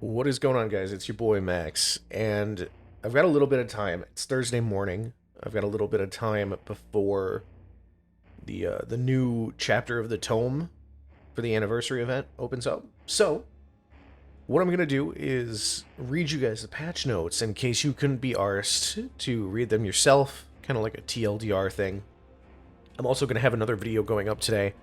What is going on, guys? It's your boy Max, and I've got a little bit of time. It's Thursday morning. I've got a little bit of time before the new chapter of the tome for the anniversary event opens up. So, what I'm gonna do is read you guys the patch notes in case you couldn't be arsed to read them yourself, kind of like a TLDR thing. I'm also gonna have another video going up today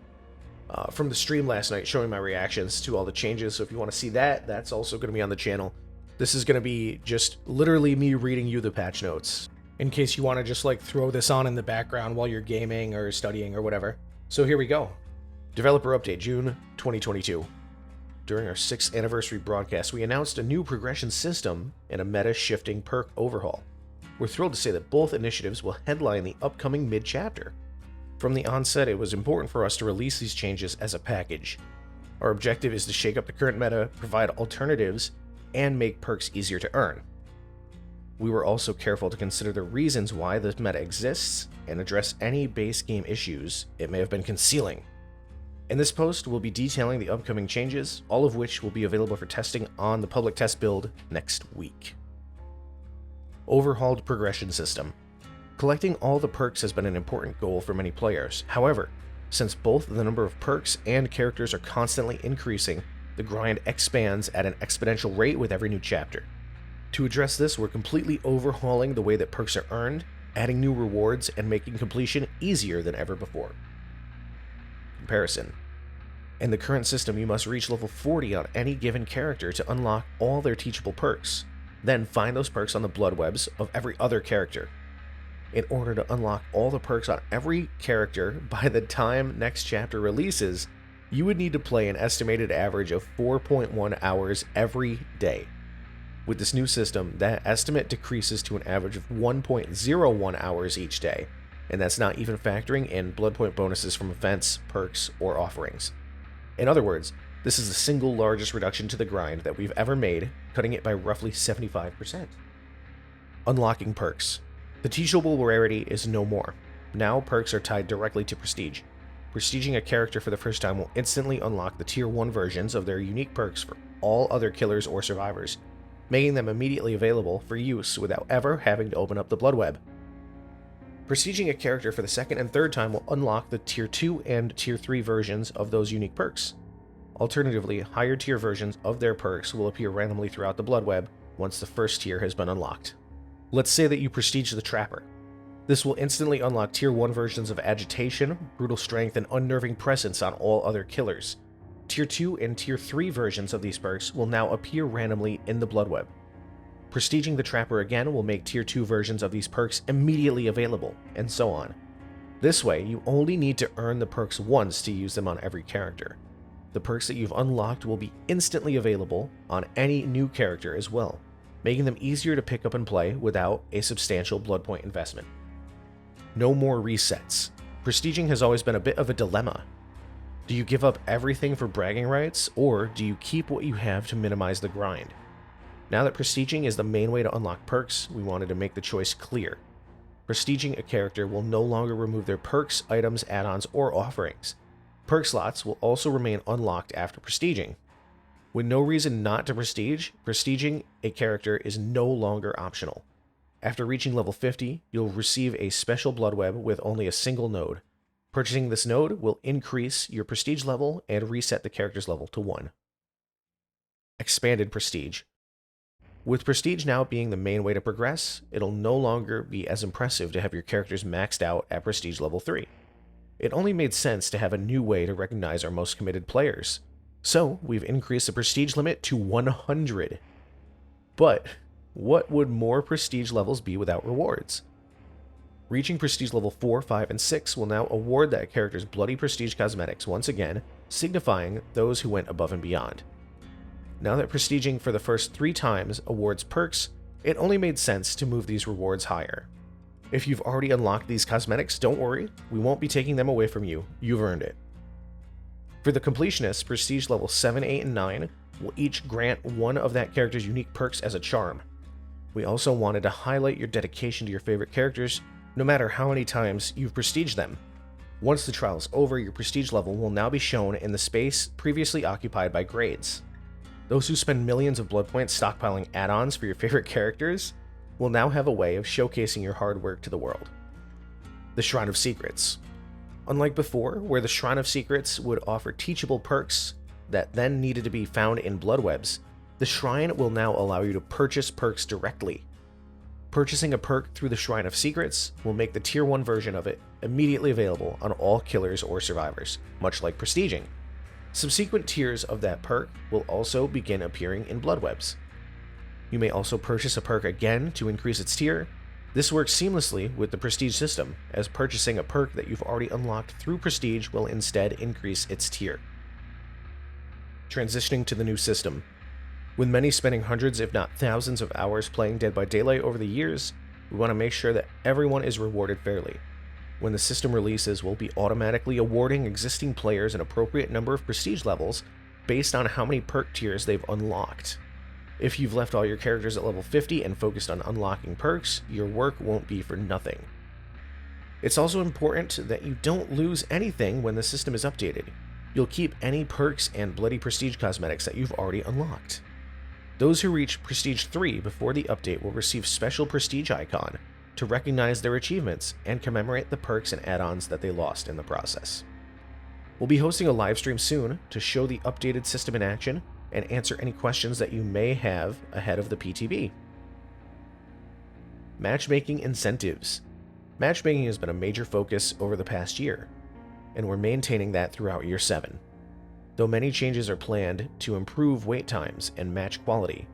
from the stream last night showing my reactions to all the changes. So if you want to see that, that's also going to be on the channel. This is going to be just literally me reading you the patch notes in case you want to just like throw this on in the background while you're gaming or studying or whatever. So here we go. Developer update, June 2022. During our 6th anniversary broadcast, we announced a new progression system and a meta-shifting perk overhaul. We're thrilled to say that both initiatives will headline the upcoming mid-chapter. From the onset, it was important for us to release these changes as a package. Our objective is to shake up the current meta, provide alternatives, and make perks easier to earn. We were also careful to consider the reasons why this meta exists and address any base game issues it may have been concealing. In this post, we'll be detailing the upcoming changes, all of which will be available for testing on the public test build next week. Overhauled progression system. Collecting all the perks has been an important goal for many players. However, since both the number of perks and characters are constantly increasing, the grind expands at an exponential rate with every new chapter. To address this, we're completely overhauling the way that perks are earned, adding new rewards, and making completion easier than ever before. Comparison. In the current system, you must reach level 40 on any given character to unlock all their teachable perks. Then find those perks on the blood webs of every other character. In order to unlock all the perks on every character by the time next chapter releases, you would need to play an estimated average of 4.1 hours every day. With this new system, that estimate decreases to an average of 1.01 hours each day, and that's not even factoring in blood point bonuses from events, perks, or offerings. In other words, this is the single largest reduction to the grind that we've ever made, cutting it by roughly 75%. Unlocking perks. The teachable rarity is no more. Now perks are tied directly to prestige. Prestiging a character for the first time will instantly unlock the tier 1 versions of their unique perks for all other killers or survivors, making them immediately available for use without ever having to open up the blood web. Prestiging a character for the second and third time will unlock the tier 2 and tier 3 versions of those unique perks. Alternatively, higher tier versions of their perks will appear randomly throughout the blood web once the first tier has been unlocked. Let's say that you prestige the Trapper. This will instantly unlock tier 1 versions of Agitation, Brutal Strength, and Unnerving Presence on all other killers. Tier 2 and tier 3 versions of these perks will now appear randomly in the blood web. Prestiging the Trapper again will make tier 2 versions of these perks immediately available, and so on. This way, you only need to earn the perks once to use them on every character. The perks that you've unlocked will be instantly available on any new character as well, making them easier to pick up and play without a substantial blood point investment. No more resets. Prestiging has always been a bit of a dilemma. Do you give up everything for bragging rights, or do you keep what you have to minimize the grind? Now that prestiging is the main way to unlock perks, we wanted to make the choice clear. Prestiging a character will no longer remove their perks, items, add-ons, or offerings. Perk slots will also remain unlocked after prestiging. With no reason not to prestige, prestiging a character is no longer optional. After reaching level 50, you'll receive a special blood web with only a single node. Purchasing this node will increase your prestige level and reset the character's level to 1. Expanded prestige. With prestige now being the main way to progress, it'll no longer be as impressive to have your characters maxed out at prestige level 3. It only made sense to have a new way to recognize our most committed players. So, we've increased the prestige limit to 100. But, what would more prestige levels be without rewards? Reaching prestige level 4, 5, and 6 will now award that character's bloody prestige cosmetics once again, signifying those who went above and beyond. Now that prestiging for the first 3 times awards perks, it only made sense to move these rewards higher. If you've already unlocked these cosmetics, don't worry, we won't be taking them away from you, you've earned it. For the completionists, prestige level 7, 8, and 9 will each grant one of that character's unique perks as a charm. We also wanted to highlight your dedication to your favorite characters, no matter how many times you've prestiged them. Once the trial is over, your prestige level will now be shown in the space previously occupied by grades. Those who spend millions of blood points stockpiling add-ons for your favorite characters will now have a way of showcasing your hard work to the world. The Shrine of Secrets. Unlike before, where the Shrine of Secrets would offer teachable perks that then needed to be found in blood webs, the Shrine will now allow you to purchase perks directly. Purchasing a perk through the Shrine of Secrets will make the Tier 1 version of it immediately available on all killers or survivors, much like prestiging. Subsequent tiers of that perk will also begin appearing in blood webs. You may also purchase a perk again to increase its tier. This works seamlessly with the prestige system, as purchasing a perk that you've already unlocked through prestige will instead increase its tier. Transitioning to the new system. With many spending hundreds if not thousands of hours playing Dead by Daylight over the years, we want to make sure that everyone is rewarded fairly. When the system releases, we'll be automatically awarding existing players an appropriate number of prestige levels based on how many perk tiers they've unlocked. If you've left all your characters at level 50 and focused on unlocking perks, your work won't be for nothing. It's also important that you don't lose anything when the system is updated. You'll keep any perks and bloody prestige cosmetics that you've already unlocked. Those who reach Prestige 3 before the update will receive special prestige icon to recognize their achievements and commemorate the perks and add-ons that they lost in the process. We'll be hosting a live stream soon to show the updated system in action and answer any questions that you may have ahead of the PTB. Matchmaking Incentives. Matchmaking has been a major focus over the past year, and we're maintaining that throughout Year 7. Though many changes are planned to improve wait times and match quality,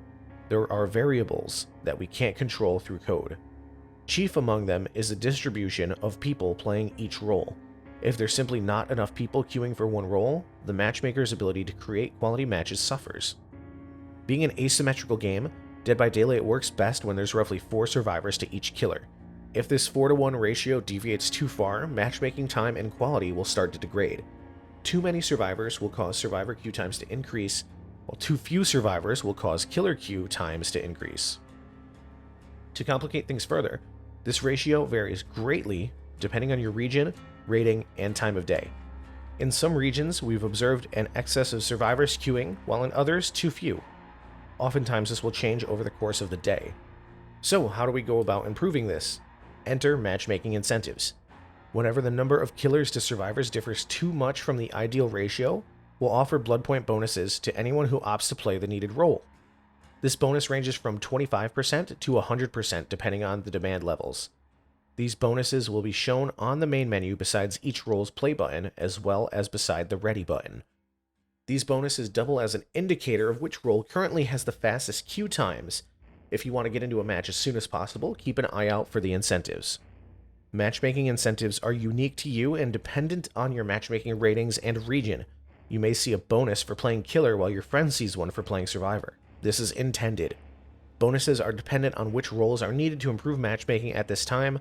there are variables that we can't control through code. Chief among them is the distribution of people playing each role. If there's simply not enough people queuing for one role, the matchmaker's ability to create quality matches suffers. Being an asymmetrical game, Dead by Daylight works best when there's roughly 4 survivors to each killer. If this 4-to-1 ratio deviates too far, matchmaking time and quality will start to degrade. Too many survivors will cause survivor queue times to increase, while too few survivors will cause killer queue times to increase. To complicate things further, this ratio varies greatly depending on your region, rating, and time of day. In some regions, we've observed an excess of survivors queuing, while in others, too few. Oftentimes, this will change over the course of the day. So, how do we go about improving this? Enter Matchmaking Incentives. Whenever the number of killers to survivors differs too much from the ideal ratio, we'll offer blood point bonuses to anyone who opts to play the needed role. This bonus ranges from 25% to 100% depending on the demand levels. These bonuses will be shown on the main menu besides each role's play button, as well as beside the ready button. These bonuses double as an indicator of which role currently has the fastest queue times. If you want to get into a match as soon as possible, keep an eye out for the incentives. Matchmaking incentives are unique to you and dependent on your matchmaking ratings and region. You may see a bonus for playing killer while your friend sees one for playing survivor. This is intended. Bonuses are dependent on which roles are needed to improve matchmaking at this time.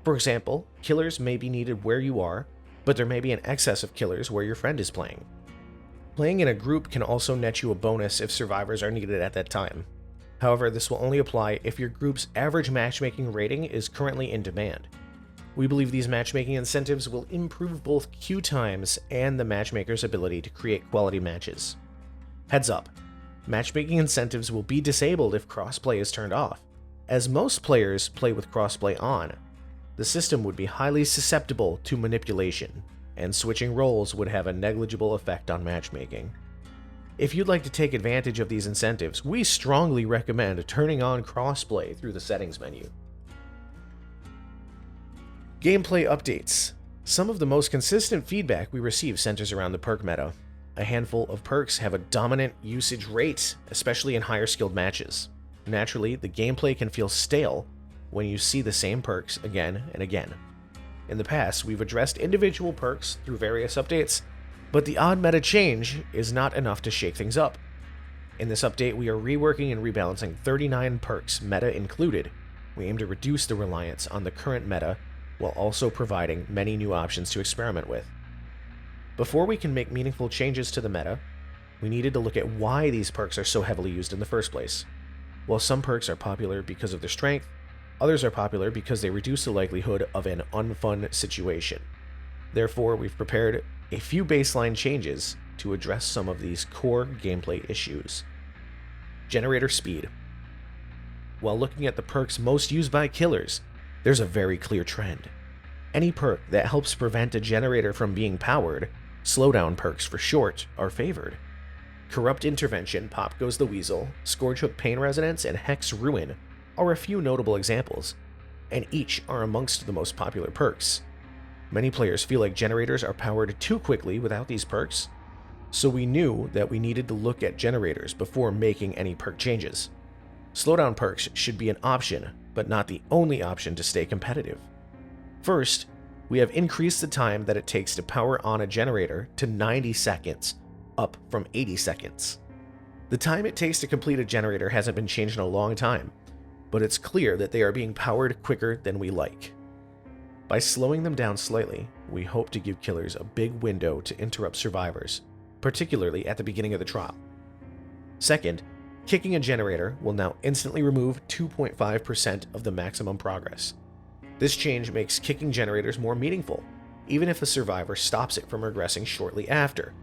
For example, killers may be needed where you are, but there may be an excess of killers where your friend is playing. Playing in a group can also net you a bonus if survivors are needed at that time. However, this will only apply if your group's average matchmaking rating is currently in demand. We believe these matchmaking incentives will improve both queue times and the matchmaker's ability to create quality matches. Heads up, matchmaking incentives will be disabled if crossplay is turned off. As most players play with crossplay on, the system would be highly susceptible to manipulation, and switching roles would have a negligible effect on matchmaking. If you'd like to take advantage of these incentives, we strongly recommend turning on crossplay through the settings menu. Gameplay updates. Some of the most consistent feedback we receive centers around the perk meta. A handful of perks have a dominant usage rate, especially in higher skilled matches. Naturally, the gameplay can feel stale when you see the same perks again and again. In the past, we've addressed individual perks through various updates, but the odd meta change is not enough to shake things up. In this update, we are reworking and rebalancing 39 perks, meta included. We aim to reduce the reliance on the current meta while also providing many new options to experiment with. Before we can make meaningful changes to the meta, we needed to look at why these perks are so heavily used in the first place. While some perks are popular because of their strength, others are popular because they reduce the likelihood of an unfun situation. Therefore, we've prepared a few baseline changes to address some of these core gameplay issues. Generator speed. While looking at the perks most used by killers, there's a very clear trend. Any perk that helps prevent a generator from being powered, slowdown perks for short, are favored. Corrupt Intervention, Pop Goes the Weasel, Scourge Hook Pain Resonance, and Hex Ruin are a few notable examples, and each are amongst the most popular perks. Many players feel like generators are powered too quickly without these perks, so we knew that we needed to look at generators before making any perk changes. Slowdown perks should be an option, but not the only option to stay competitive. First, we have increased the time that it takes to power on a generator to 90 seconds, up from 80 seconds. The time it takes to complete a generator hasn't been changed in a long time, but it's clear that they are being powered quicker than we like. By slowing them down slightly, we hope to give killers a big window to interrupt survivors, particularly at the beginning of the trial. Second, kicking a generator will now instantly remove 2.5% of the maximum progress. This change makes kicking generators more meaningful, even if the survivor stops it from regressing shortly after.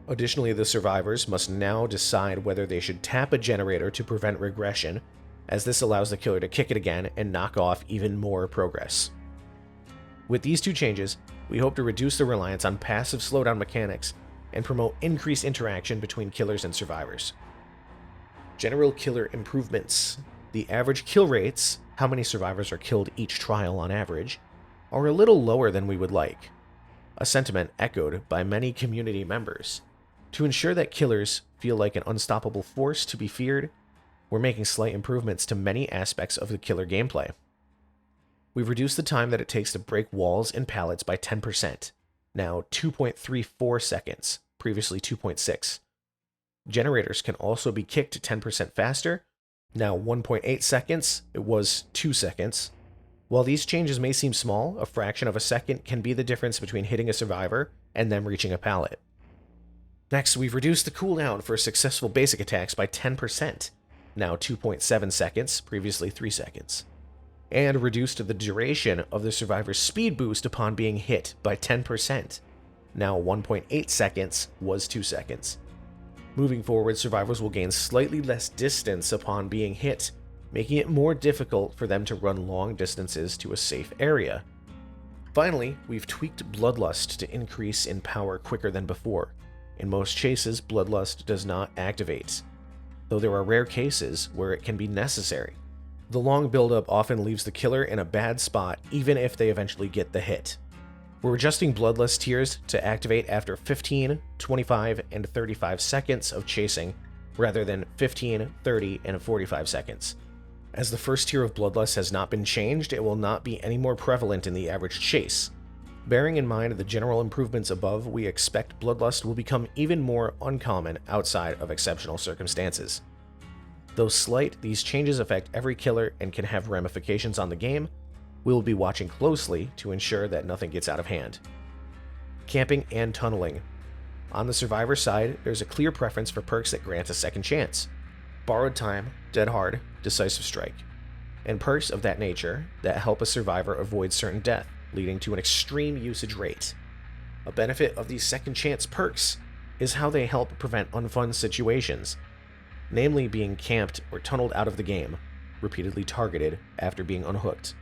Additionally, the survivors must now decide whether they should tap a generator to prevent regression, as this allows the killer to kick it again and knock off even more progress. With these two changes, we hope to reduce the reliance on passive slowdown mechanics and promote increased interaction between killers and survivors. General killer improvements. The average kill rates, how many survivors are killed each trial on average, are a little lower than we would like, a sentiment echoed by many community members. To ensure that killers feel like an unstoppable force to be feared, we're making slight improvements to many aspects of the killer gameplay. We've reduced the time that it takes to break walls and pallets by 10%, now 2.34 seconds, previously 2.6. Generators can also be kicked 10% faster, now 1.8 seconds, it was 2 seconds. While these changes may seem small, a fraction of a second can be the difference between hitting a survivor and them reaching a pallet. Next, we've reduced the cooldown for successful basic attacks by 10%, now 2.7 seconds, previously 3 seconds, and reduced the duration of the survivor's speed boost upon being hit by 10%, now 1.8 seconds, was 2 seconds. Moving forward, survivors will gain slightly less distance upon being hit, making it more difficult for them to run long distances to a safe area. Finally, we've tweaked Bloodlust to increase in power quicker than before. In most chases, Bloodlust does not activate, though there are rare cases where it can be necessary. The long buildup often leaves the killer in a bad spot even if they eventually get the hit. We're adjusting Bloodlust tiers to activate after 15, 25, and 35 seconds of chasing, rather than 15, 30, and 45 seconds. As the first tier of Bloodlust has not been changed, it will not be any more prevalent in the average chase. Bearing in mind the general improvements above, we expect Bloodlust will become even more uncommon outside of exceptional circumstances. Though slight, these changes affect every killer and can have ramifications on the game. We will be watching closely to ensure that nothing gets out of hand. Camping and tunneling. On the survivor side, there's a clear preference for perks that grant a second chance. Borrowed Time, Dead Hard, Decisive Strike, and perks of that nature that help a survivor avoid certain death, leading to an extreme usage rate. A benefit of these second chance perks is how they help prevent unfun situations, namely being camped or tunneled out of the game, repeatedly targeted after being unhooked.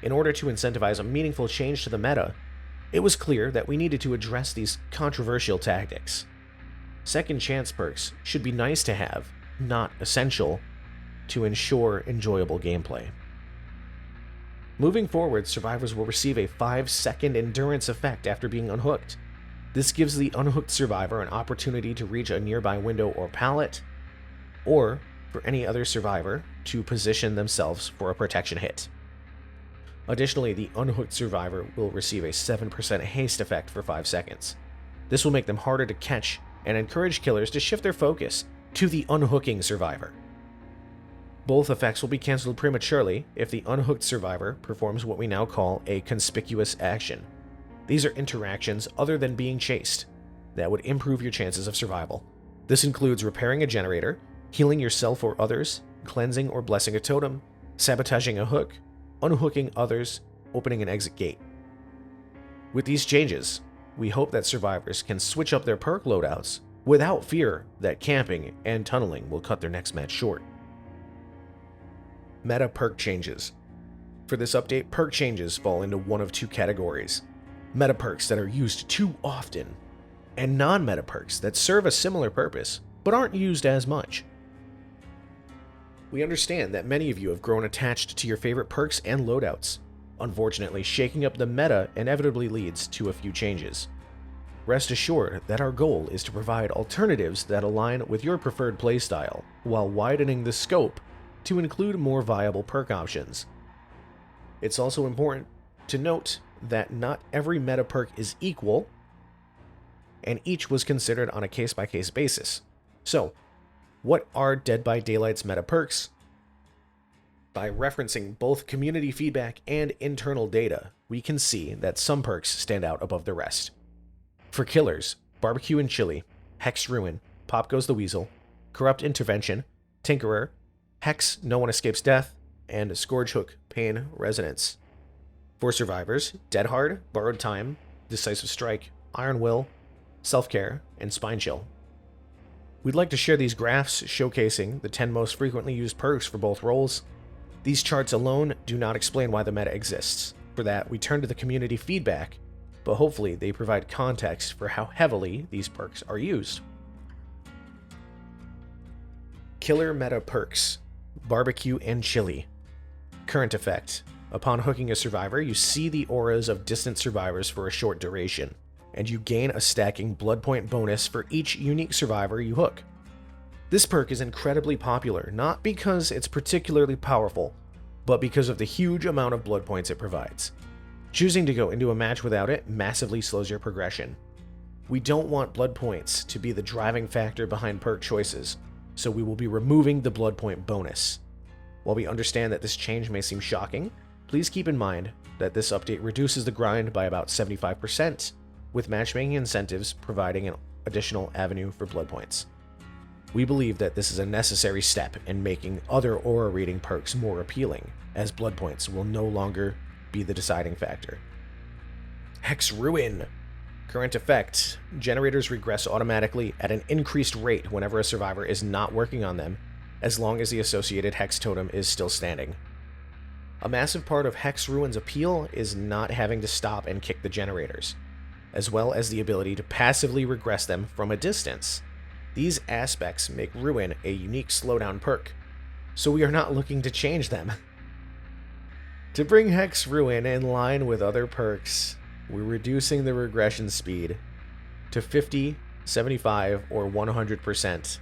In order to incentivize a meaningful change to the meta, it was clear that we needed to address these controversial tactics. Second chance perks should be nice to have, not essential, to ensure enjoyable gameplay. Moving forward, survivors will receive a 5-second endurance effect after being unhooked. This gives the unhooked survivor an opportunity to reach a nearby window or pallet, or for any other survivor to position themselves for a protection hit. Additionally, the unhooked survivor will receive a 7% haste effect for 5 seconds. This will make them harder to catch and encourage killers to shift their focus to the unhooking survivor. Both effects will be cancelled prematurely if the unhooked survivor performs what we now call a conspicuous action. These are interactions other than being chased that would improve your chances of survival. This includes repairing a generator, healing yourself or others, cleansing or blessing a totem, sabotaging a hook, unhooking others, opening an exit gate. With these changes, we hope that survivors can switch up their perk loadouts without fear that camping and tunneling will cut their next match short. Meta perk changes. For this update, perk changes fall into one of two categories: meta perks that are used too often, and non-meta perks that serve a similar purpose but aren't used as much. We understand that many of you have grown attached to your favorite perks and loadouts. Unfortunately, shaking up the meta inevitably leads to a few changes. Rest assured that our goal is to provide alternatives that align with your preferred playstyle, while widening the scope to include more viable perk options. It's also important to note that not every meta perk is equal, and each was considered on a case-by-case basis. So, what are Dead by Daylight's meta perks? By referencing both community feedback and internal data, we can see that some perks stand out above the rest. For killers, Barbecue and Chili, Hex Ruin, Pop Goes the Weasel, Corrupt Intervention, Tinkerer, Hex No One Escapes Death, and Scourge Hook Pain Resonance. For survivors, Dead Hard, Borrowed Time, Decisive Strike, Iron Will, Self-Care, and Spine Chill. We'd like to share these graphs showcasing the 10 most frequently used perks for both roles. These charts alone do not explain why the meta exists. For that, we turn to the community feedback, but hopefully they provide context for how heavily these perks are used. Killer meta perks, Barbecue and Chili. Current effect: upon hooking a survivor, you see the auras of distant survivors for a short duration, and you gain a stacking blood point bonus for each unique survivor you hook. This perk is incredibly popular, not because it's particularly powerful, but because of the huge amount of blood points it provides. Choosing to go into a match without it massively slows your progression. We don't want blood points to be the driving factor behind perk choices, so we will be removing the blood point bonus. While we understand that this change may seem shocking, please keep in mind that this update reduces the grind by about 75%, with matchmaking incentives providing an additional avenue for blood points. We believe that this is a necessary step in making other aura reading perks more appealing, as blood points will no longer be the deciding factor. Hex Ruin. Current effect: generators regress automatically at an increased rate whenever a survivor is not working on them, as long as the associated Hex totem is still standing. A massive part of Hex Ruin's appeal is not having to stop and kick the generators, as well as the ability to passively regress them from a distance. These aspects make Ruin a unique slowdown perk, so we are not looking to change them. To bring Hex Ruin in line with other perks, we're reducing the regression speed to 50, 75, or 100%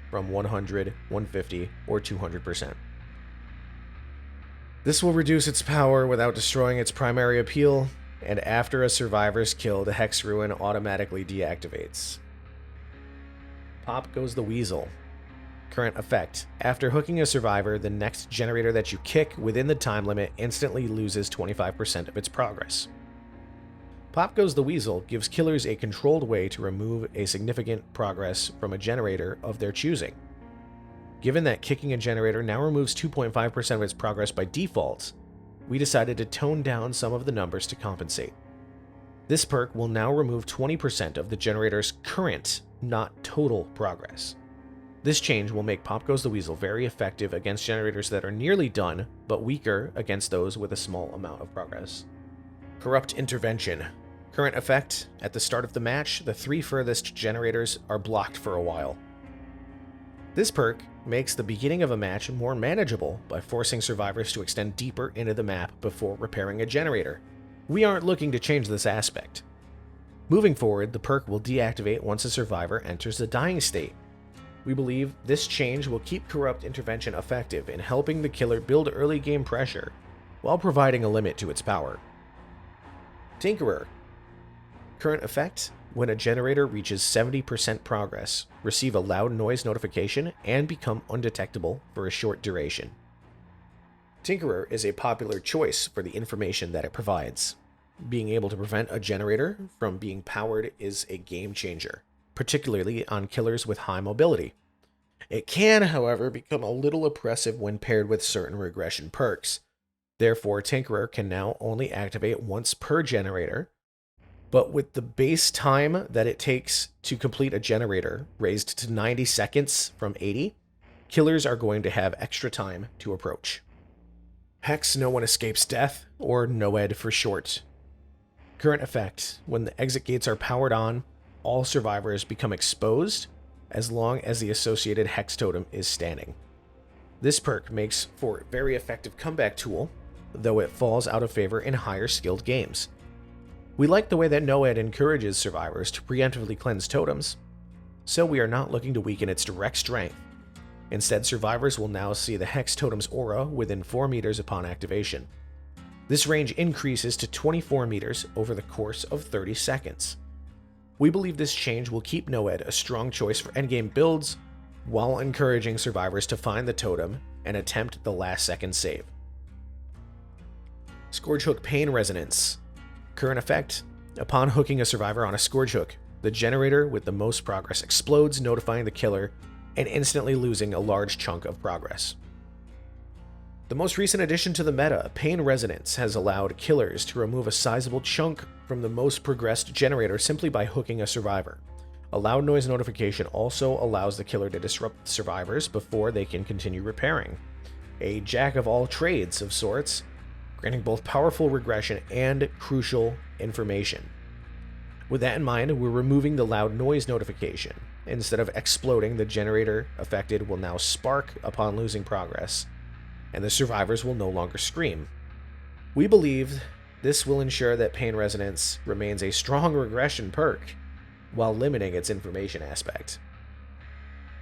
from 100, 150, or 200%. This will reduce its power without destroying its primary appeal, and after a survivor's kill, the Hex Ruin automatically deactivates. Pop Goes the Weasel. Current effect: after hooking a survivor, the next generator that you kick within the time limit instantly loses 25% of its progress. Pop Goes the Weasel gives killers a controlled way to remove a significant progress from a generator of their choosing. Given that kicking a generator now removes 2.5% of its progress by default, we decided to tone down some of the numbers to compensate. This perk will now remove 20% of the generator's current, not total, progress. This change will make Pop Goes the Weasel very effective against generators that are nearly done, but weaker against those with a small amount of progress. Corrupt Intervention. Current effect: at the start of the match, the 3 furthest generators are blocked for a while. This perk makes the beginning of a match more manageable by forcing survivors to extend deeper into the map before repairing a generator. We aren't looking to change this aspect. Moving forward, the perk will deactivate once a survivor enters the dying state. We believe this change will keep Corrupt Intervention effective in helping the killer build early game pressure, while providing a limit to its power. Tinkerer. Current effect: when a generator reaches 70% progress, receive a loud noise notification and become undetectable for a short duration. Tinkerer is a popular choice for the information that it provides. Being able to prevent a generator from being powered is a game changer, particularly on killers with high mobility. It can, however, become a little oppressive when paired with certain regression perks. Therefore, Tinkerer can now only activate once per generator, But with the base time that it takes to complete a generator raised to 90 seconds from 80, killers are going to have extra time to approach. Hex No One Escapes Death, or NOED for short. Current effect: when the exit gates are powered on, all survivors become exposed as long as the associated hex totem is standing. This perk makes for a very effective comeback tool, though it falls out of favor in higher skilled games. We like the way that NOED encourages survivors to preemptively cleanse totems, so we are not looking to weaken its direct strength. Instead, survivors will now see the hex totem's aura within 4 meters upon activation. This range increases to 24 meters over the course of 30 seconds. We believe this change will keep NOED a strong choice for endgame builds, while encouraging survivors to find the totem and attempt the last second save. Scourge Hook Pain Resonance. Current effect: upon hooking a survivor on a Scourge Hook, the generator with the most progress explodes, notifying the killer and instantly losing a large chunk of progress. The most recent addition to the meta, Pain Resonance, has allowed killers to remove a sizable chunk from the most progressed generator simply by hooking a survivor. A loud noise notification also allows the killer to disrupt survivors before they can continue repairing. A jack of all trades of sorts, granting both powerful regression and crucial information. With that in mind, we're removing the loud noise notification. Instead of exploding, the generator affected will now spark upon losing progress, and the survivors will no longer scream. We believe this will ensure that Pain Resonance remains a strong regression perk, while limiting its information aspect.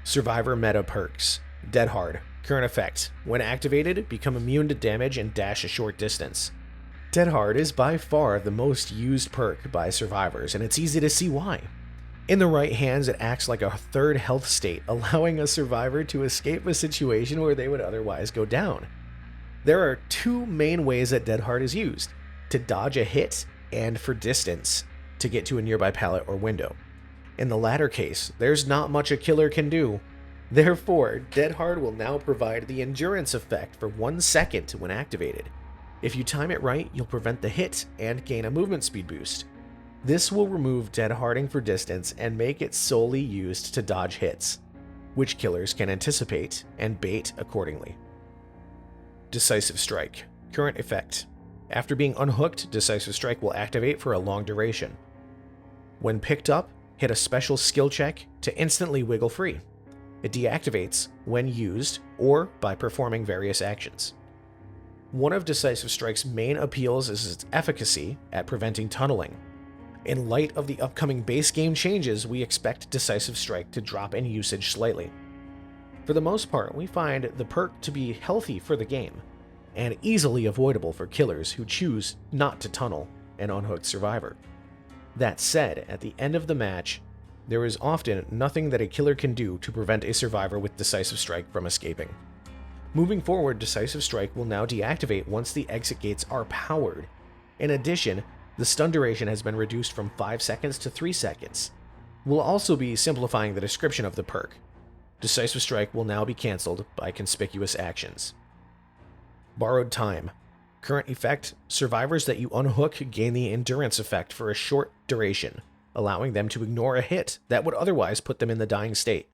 Survivor Meta Perks. Dead Hard. Current effect: when activated, become immune to damage and dash a short distance. Dead Hard is by far the most used perk by survivors, and it's easy to see why. In the right hands, it acts like a third health state, allowing a survivor to escape a situation where they would otherwise go down. There are 2 main ways that Dead Hard is used: to dodge a hit and for distance, to get to a nearby pallet or window. In the latter case, there's not much a killer can do. Therefore, Dead Hard will now provide the endurance effect for 1 second when activated. If you time it right, you'll prevent the hit and gain a movement speed boost. This will remove Dead Harding for distance and make it solely used to dodge hits, which killers can anticipate and bait accordingly. Decisive Strike. Current effect: after being unhooked, Decisive Strike will activate for a long duration. When picked up, hit a special skill check to instantly wiggle free. It deactivates when used or by performing various actions. One of Decisive Strike's main appeals is its efficacy at preventing tunneling. In light of the upcoming base game changes, we expect Decisive Strike to drop in usage slightly. For the most part, we find the perk to be healthy for the game, and easily avoidable for killers who choose not to tunnel an unhooked survivor. That said, at the end of the match, there is often nothing that a killer can do to prevent a survivor with Decisive Strike from escaping. Moving forward, Decisive Strike will now deactivate once the exit gates are powered. In addition, the stun duration has been reduced from 5 seconds to 3 seconds. We'll also be simplifying the description of the perk. Decisive Strike will now be cancelled by conspicuous actions. Borrowed Time. Current effect: survivors that you unhook gain the endurance effect for a short duration, allowing them to ignore a hit that would otherwise put them in the dying state.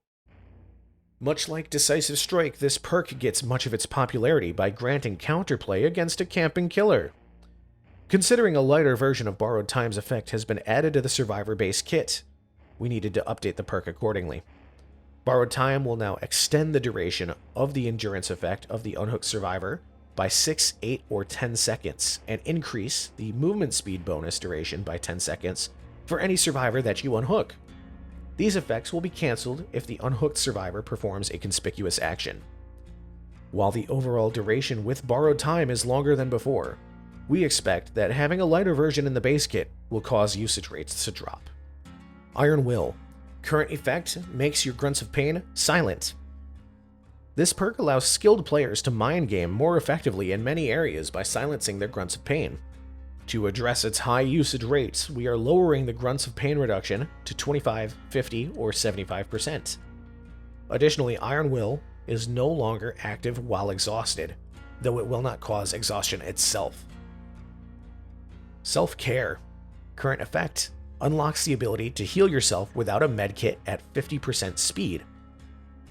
Much like Decisive Strike, this perk gets much of its popularity by granting counterplay against a camping killer. Considering a lighter version of Borrowed Time's effect has been added to the Survivor base kit, we needed to update the perk accordingly. Borrowed Time will now extend the duration of the endurance effect of the unhooked survivor by 6, 8, or 10 seconds, and increase the movement speed bonus duration by 10 seconds for any survivor that you unhook. These effects will be cancelled if the unhooked survivor performs a conspicuous action. While the overall duration with Borrowed Time is longer than before, we expect that having a lighter version in the base kit will cause usage rates to drop. Iron Will. Current effect makes your grunts of pain silent. This perk allows skilled players to mind game more effectively in many areas by silencing their grunts of pain. To address its high usage rates, we are lowering the grunts of pain reduction to 25, 50, or 75%. Additionally, Iron Will is no longer active while exhausted, though it will not cause exhaustion itself. Self-Care. Current effect unlocks the ability to heal yourself without a medkit at 50% speed.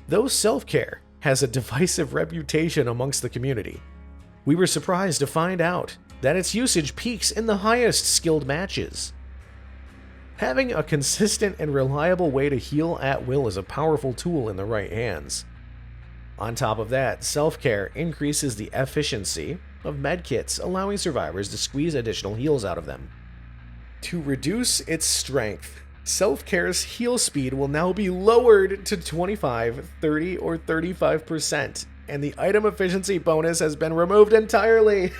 Though self-care has a divisive reputation amongst the community, we were surprised to find out that its usage peaks in the highest skilled matches. Having a consistent and reliable way to heal at will is a powerful tool in the right hands. On top of that, self-care increases the efficiency of medkits, allowing survivors to squeeze additional heals out of them. To reduce its strength, self-care's heal speed will now be lowered to 25, 30, or 35%, and the item efficiency bonus has been removed entirely.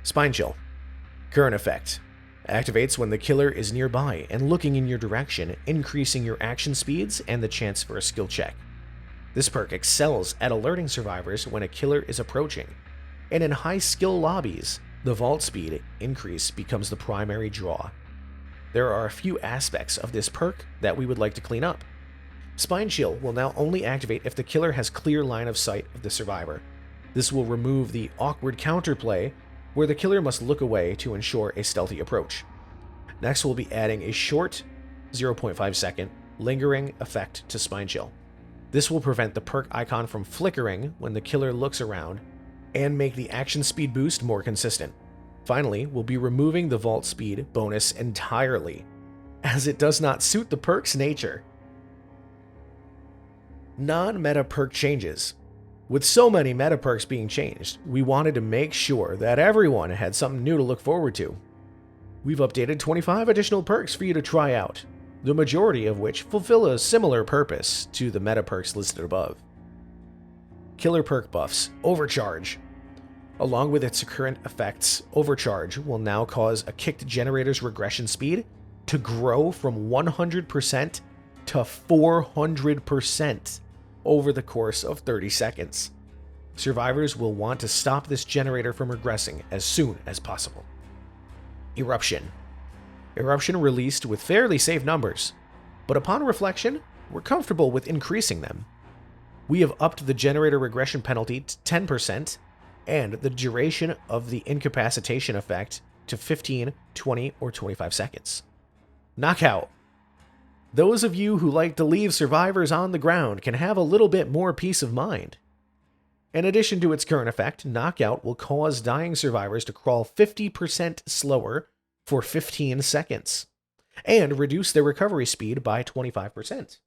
Spine Chill. Current effect activates when the killer is nearby and looking in your direction, increasing your action speeds and the chance for a skill check. This perk excels at alerting survivors when a killer is approaching, and in high skill lobbies, the vault speed increase becomes the primary draw. There are a few aspects of this perk that we would like to clean up. Spine Chill will now only activate if the killer has clear line of sight of the survivor. This will remove the awkward counterplay where the killer must look away to ensure a stealthy approach. Next, we'll be adding a short 0.5 second lingering effect to Spine Chill. This will prevent the perk icon from flickering when the killer looks around and make the action speed boost more consistent. Finally, we'll be removing the vault speed bonus entirely, as it does not suit the perk's nature. Non-meta perk changes. With so many meta perks being changed, we wanted to make sure that everyone had something new to look forward to. We've updated 25 additional perks for you to try out, the majority of which fulfill a similar purpose to the meta perks listed above. Killer perk buffs, Overcharge. Along with its current effects, Overcharge will now cause a kicked generator's regression speed to grow from 100% to 400% over the course of 30 seconds. Survivors will want to stop this generator from regressing as soon as possible. Eruption. Eruption released with fairly safe numbers, but upon reflection, we're comfortable with increasing them. We have upped the generator regression penalty to 10% and the duration of the incapacitation effect to 15, 20, or 25 seconds. Knockout. Those of you who like to leave survivors on the ground can have a little bit more peace of mind. In addition to its current effect, Knockout will cause dying survivors to crawl 50% slower for 15 seconds, and reduce their recovery speed by 25%.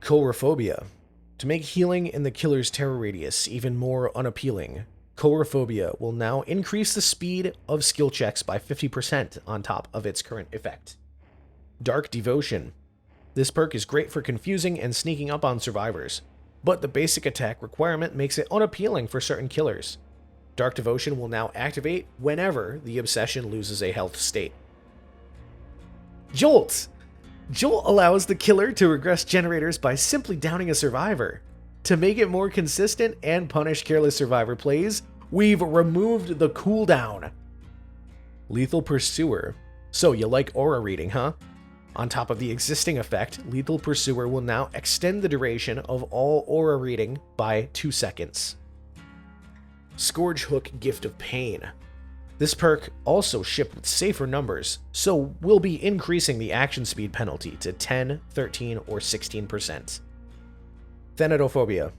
Coulrophobia. To make healing in the killer's terror radius even more unappealing, Coulrophobia will now increase the speed of skill checks by 50% on top of its current effect. Dark Devotion. This perk is great for confusing and sneaking up on survivors, but the basic attack requirement makes it unappealing for certain killers. Dark Devotion will now activate whenever the obsession loses a health state. Jolt! Jolt allows the killer to regress generators by simply downing a survivor. To make it more consistent and punish careless survivor plays, we've removed the cooldown. Lethal Pursuer. So you like aura reading, huh? On top of the existing effect, Lethal Pursuer will now extend the duration of all aura reading by 2 seconds. Scourge Hook Gift of Pain. This perk also shipped with safer numbers, so we'll be increasing the action speed penalty to 10, 13, or 16%. Thanatophobia.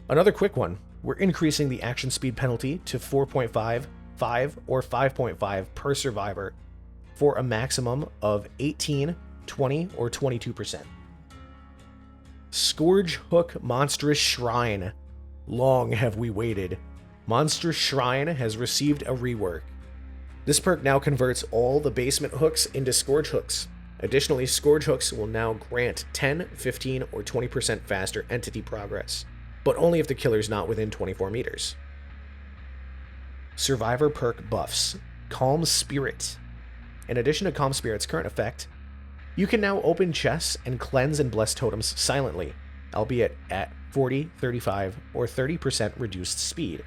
Another quick one. We're increasing the action speed penalty to 4.5, 5, or 5.5 per survivor for a maximum of 18, 20, or 22%. Scourge Hook Monstrous Shrine. Long have we waited. Monstrous Shrine has received a rework. This perk now converts all the basement hooks into Scourge Hooks. Additionally, Scourge Hooks will now grant 10, 15, or 20% faster entity progress, but only if the killer's not within 24 meters. Survivor perk buffs. Calm Spirit. In addition to Calm Spirit's current effect, you can now open chests and cleanse and bless totems silently, albeit at 40, 35, or 30% reduced speed.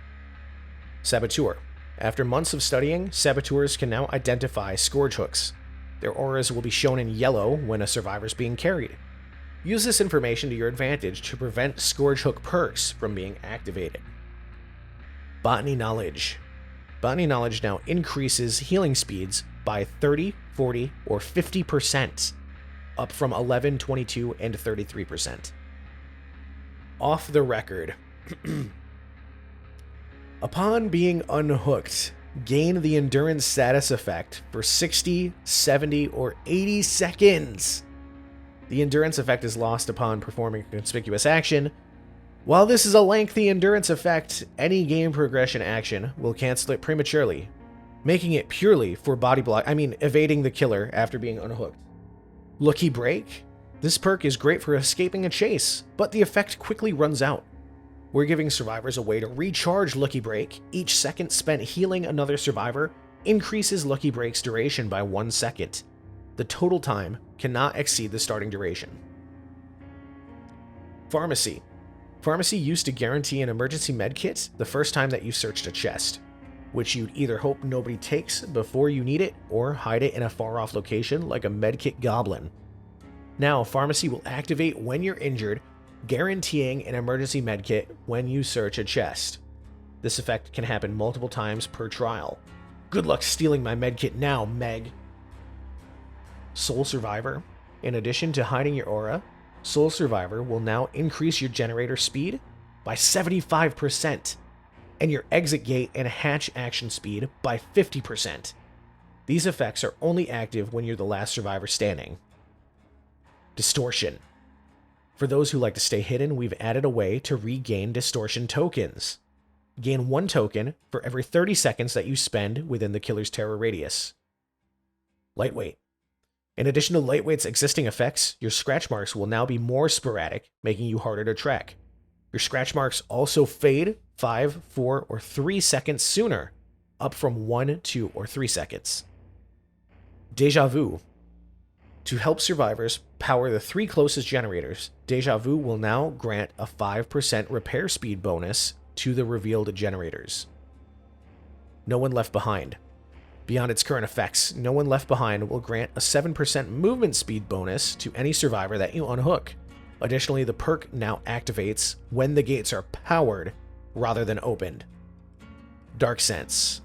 Saboteur. After months of studying, saboteurs can now identify Scourge Hooks. Their auras will be shown in yellow when a survivor is being carried. Use this information to your advantage to prevent Scourge Hook perks from being activated. Botany Knowledge. Botany Knowledge now increases healing speeds by 30, 40, or 50%, up from 11, 22, and 33%. Off the record. Upon being unhooked, gain the endurance status effect for 60, 70, or 80 seconds. The endurance effect is lost upon performing a conspicuous action. While this is a lengthy endurance effect, any game progression action will cancel it prematurely, making it purely for evading the killer after being unhooked. Lucky Break. This perk is great for escaping a chase, but the effect quickly runs out. We're giving survivors a way to recharge Lucky Break. Each second spent healing another survivor increases Lucky Break's duration by 1 second. The total time cannot exceed the starting duration. Pharmacy. Pharmacy used to guarantee an emergency medkit the first time that you searched a chest, which you'd either hope nobody takes before you need it or hide it in a far-off location like a medkit goblin. Now, Pharmacy will activate when you're injured, guaranteeing an emergency medkit when you search a chest. This effect can happen multiple times per trial. Good luck stealing my medkit now, Meg. Soul Survivor. In addition to hiding your aura, Soul Survivor will now increase your generator speed by 75% and your exit gate and hatch action speed by 50%. These effects are only active when you're the last survivor standing. Distortion. For those who like to stay hidden, we've added a way to regain distortion tokens. Gain 1 token for every 30 seconds that you spend within the killer's terror radius. Lightweight. In addition to Lightweight's existing effects, your scratch marks will now be more sporadic, making you harder to track. Your scratch marks also fade 5, 4, or 3 seconds sooner, up from 1, 2, or 3 seconds. Deja Vu. To help survivors power the 3 closest generators, Deja Vu will now grant a 5% repair speed bonus to the revealed generators. No One Left Behind. Beyond its current effects, No One Left Behind will grant a 7% movement speed bonus to any survivor that you unhook. Additionally, the perk now activates when the gates are powered rather than opened. Dark Sense.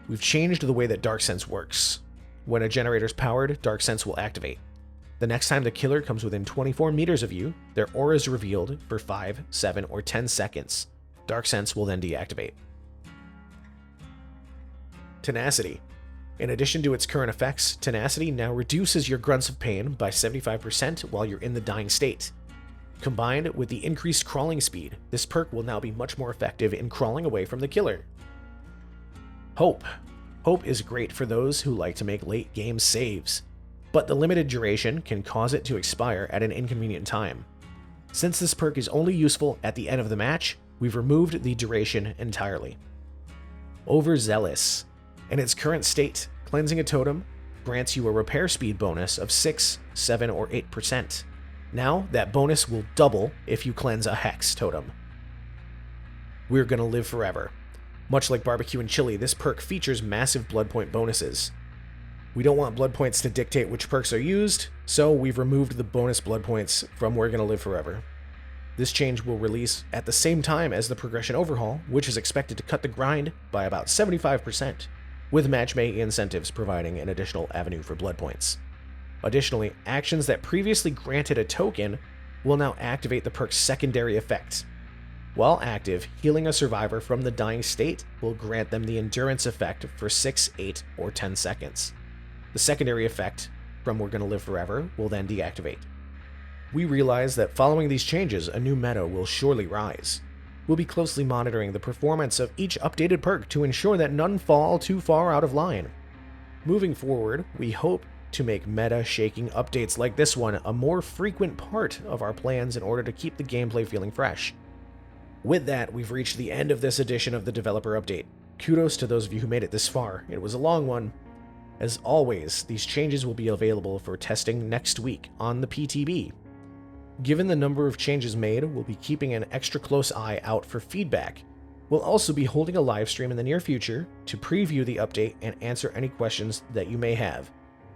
We've changed the way that Dark Sense works. When a generator is powered, Dark Sense will activate. The next time the killer comes within 24 meters of you, their aura is revealed for 5, 7, or 10 seconds. Dark Sense will then deactivate. Tenacity. In addition to its current effects, Tenacity now reduces your grunts of pain by 75% while you're in the dying state. Combined with the increased crawling speed, this perk will now be much more effective in crawling away from the killer. Hope. Hope is great for those who like to make late game saves, but the limited duration can cause it to expire at an inconvenient time. Since this perk is only useful at the end of the match, we've removed the duration entirely. Overzealous. In its current state, cleansing a totem grants you a repair speed bonus of 6, 7, or 8%. Now, that bonus will double if you cleanse a hex totem. We're gonna live forever. Much like barbecue and chili, this perk features massive blood point bonuses. We don't want blood points to dictate which perks are used, so we've removed the bonus blood points from We're Gonna Live Forever. This change will release at the same time as the progression overhaul, which is expected to cut the grind by about 75%. With matchmaking incentives providing an additional avenue for blood points. Additionally, actions that previously granted a token will now activate the perk's secondary effect. While active, healing a survivor from the dying state will grant them the endurance effect for 6, 8, or 10 seconds. The secondary effect from We're Gonna Live Forever will then deactivate. We realize that following these changes, a new meta will surely rise. We'll be closely monitoring the performance of each updated perk to ensure that none fall too far out of line. Moving forward, we hope to make meta-shaking updates like this one a more frequent part of our plans in order to keep the gameplay feeling fresh. With that, we've reached the end of this edition of the developer update. Kudos to those of you who made it this far. It was a long one. As always, these changes will be available for testing next week on the PTB. Given the number of changes made, we'll be keeping an extra close eye out for feedback. We'll also be holding a live stream in the near future to preview the update and answer any questions that you may have.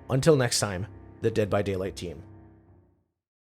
Until next time, the Dead by Daylight team.